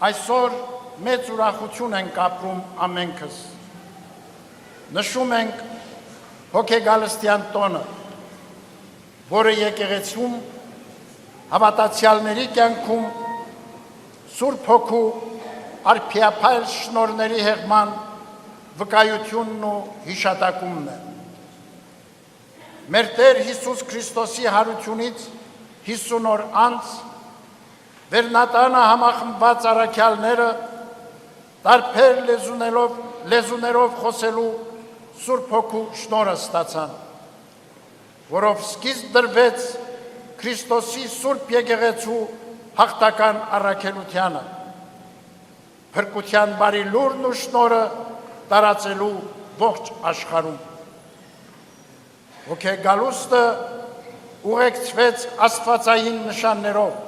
Այսօր մեծ ուրախություն ենք ապրում ամենքս։ Նշում ենք հոգեգալստյան տոնը, որը եկեղեցում հավատացյալների կյանքում Սուրբ Հոգու արփիափայլ շնորհների հեղման վկայությունն ու հիշատակումն է։ Մեր Տեր Հիսուս Քրիստոսի հարությունից 50 օր անց Վերնատանը համախմբված առաքյալները տարբեր լեզուներով խոսելու Սուրբ Հոգու շնորհը ստացան, որով սկիզբ դրվեց Քրիստոսի Սուրբ Եկեղեցու հաղթական առաքելությանը, փրկության բարի լուրն ու շնորհը տարածելու ողջ աշխարհում։ Հոգեգալուստը ուղեկցվեց աստվածային նշաններով,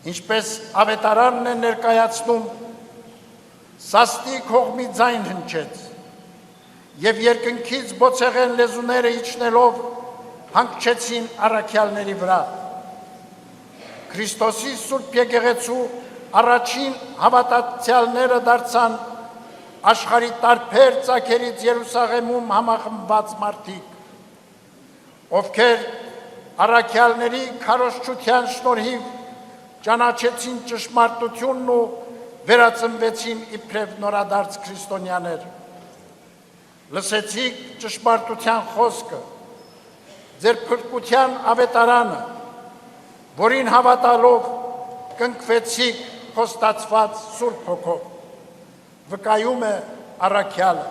ինչպես ավետարանն է ներկայացնում, սաստիկ հողմի ձայն հնչեց, և երկնքից բոցեղեն լեզուները իջնելով հանգչեցին առաքյալների վրա։ Քրիստոսի Սուրբ Եկեղեցու առաջին հավատացյալները դարձան աշխարհի տարբեր ծագերից Երուսաղեմում համախմբված մարդիկ, ովքեր առաքյալների քարոզչության շնորհիվ ճանաչեցին ճշմարտությունն ու վերածնվեցին իբրև նորադարձ քրիստոնյաներ։ Լսեցիք ճշմարտության խոսքը, ձեր փրկության ավետարանը, որին հավատալով կնքվեցիք խոստացված Սուրբ Հոգով, վկայում է առաքյալը։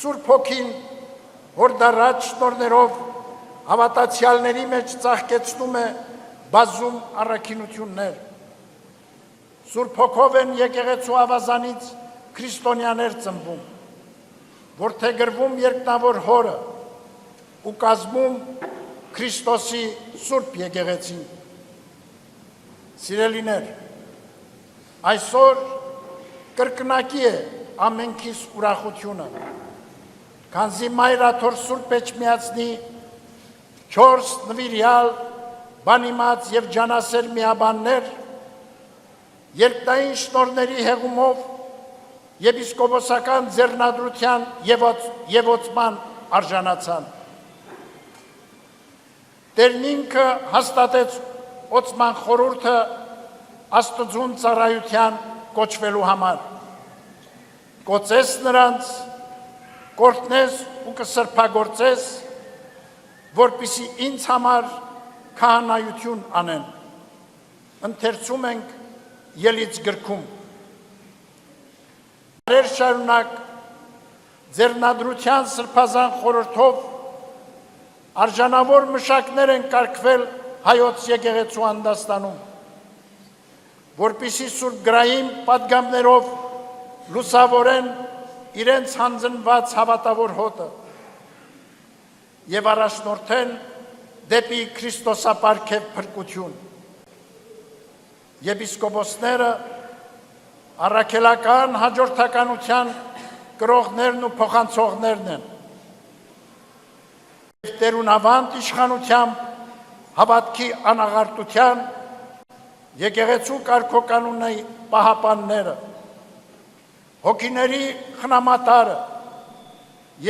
Սուրբ Հոգին հորդառաջ շնորհներով հավատացյալների մեջ ծաղկեցնում է բազում առաքինություններ։ Սուրբ Հոգով են եկեղեցու ավազանից քրիստոնյաներ ծնվում, որդեգրվում երկնավոր Հորը ու կազմում Քրիստոսի Սուրբ Եկեղեցին։ Սիրելիներ, այսօր կրկնակի է ամենքիս ուրախությունը, քանզի Մայր Աթոր Սուրբ Էջմիածնի 4 նվիրյալ, բանիմաց և ջանասեր միաբաններ երկնային շնորհների հեղումով եպիսկոպոսական ձեռնադրության ևոցման արժանացան։ Տերն ինքը հաստատեց օծման խորհուրդը Աստծուն ծառայության կոչվելու համար։ Կոծես նրանց, կորտնես ու կսրբագործես, որպեսզի ինձ համար քահանայություն անեն։ Ընթերցում ենք Ելից գրքում։ Դարեր շարունակ ձեռնադրության սրբազան խորհրդով արժանավոր մշակներ են կարգվել հայոց եկեղեցու անդաստանում, որպեսզի Սուրբ գրային պատգամներով լուսավորեն իրենց հանձնված հավատավոր հոտը և առաջնորդեն դեպի Քրիստոսապարգև փրկություն։ Եպիսկոպոսները առաքելական հաջորդականության կրողներն ու փոխանցողներն են և տերունավանդ իշխանությամբ հավատքի անաղարտության եկեղեցու կարգոկանոնի պահապանները, հոգիների խնամատարը,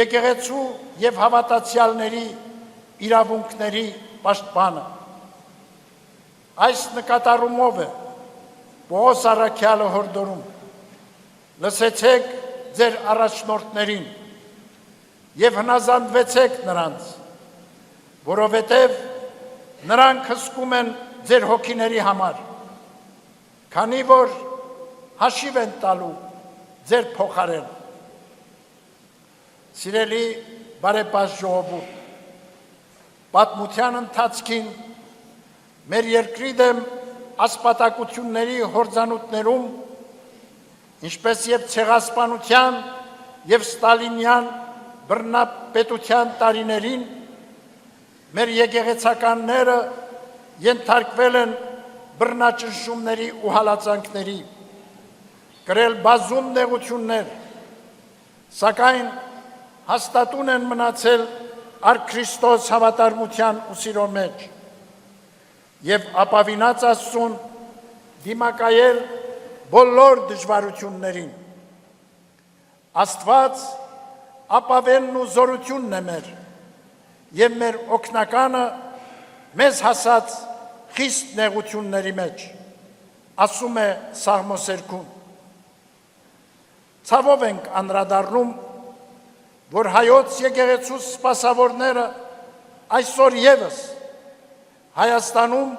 եկեղեցու և հավատացյալների իրավունքների պաշտպանը։ Այս նկատառումով է Պողոս առաքյալը հորդորում. լսեցեք ձեր առաջնորդներին և հնազանդվեցեք նրանց, որովհետև նրանք հսկում են ձեր հոգիների համար, քանի որ հաշիվ են տալու ձեր փոխարեն։ Սիրելի բարեպաշտ ժողովուրդ, պատմության ընթացքին մեր երկրի դեմ ասպատակությունների հորձանուտներում, ինչպես և ցեղասպանության և ստալինյան բռնապետության տարիներին, մեր եկեղեցականները ենթարկվել են բռնաճնշումների ու հալածանքների, կրել բազում նեղություններ, սակայն հաստատուն են մնացել առ Քրիստոս հավատարմության ու սիրո մեջ և ապավինած Աստծուն դիմակայել բոլոր դժվարություններին։ Աստված ապավենն ու զորությունն է մեր, և մեր օգնականը մեզ հասած խիստ նեղությունների մեջ, ասում է Սաղմոսերքում։ Ցավով ենք անդրադառնում, որ հայոց եկեղեցու սպասավորները այսօր ևս Հայաստանում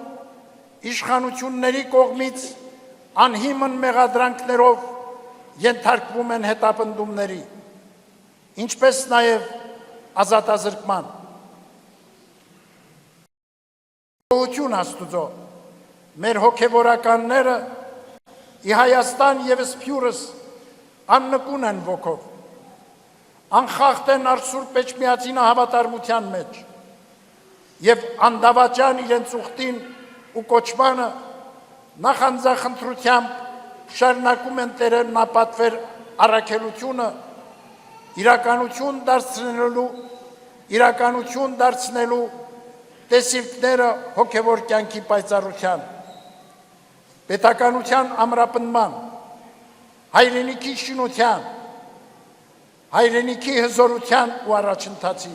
իշխանությունների կողմից անհիմն մեղադրանքներով ենթարկվում են հետապնդումների, ինչպես նաև ազատազրկման։ Գոհություն Աստուծո, մեր հոգևորականները ի Հայաստան և սփյուռս աննկուն են ոգով, անխախտ են Սուրբ Էջմիածինը հավատարմության մեջ և անդավաճան իրենց ուխտին ու կոչմանը նախանձախնդրությամբ շարունակում են տերերն ապատվեր առաքելությունը իրականություն դարձնելու տեսիլքները հոգևոր կյանքի պայծառության, պետականության ամրապնդման, հայրենիքի շինության, հայրենիքի հզորության ու առաջընթացի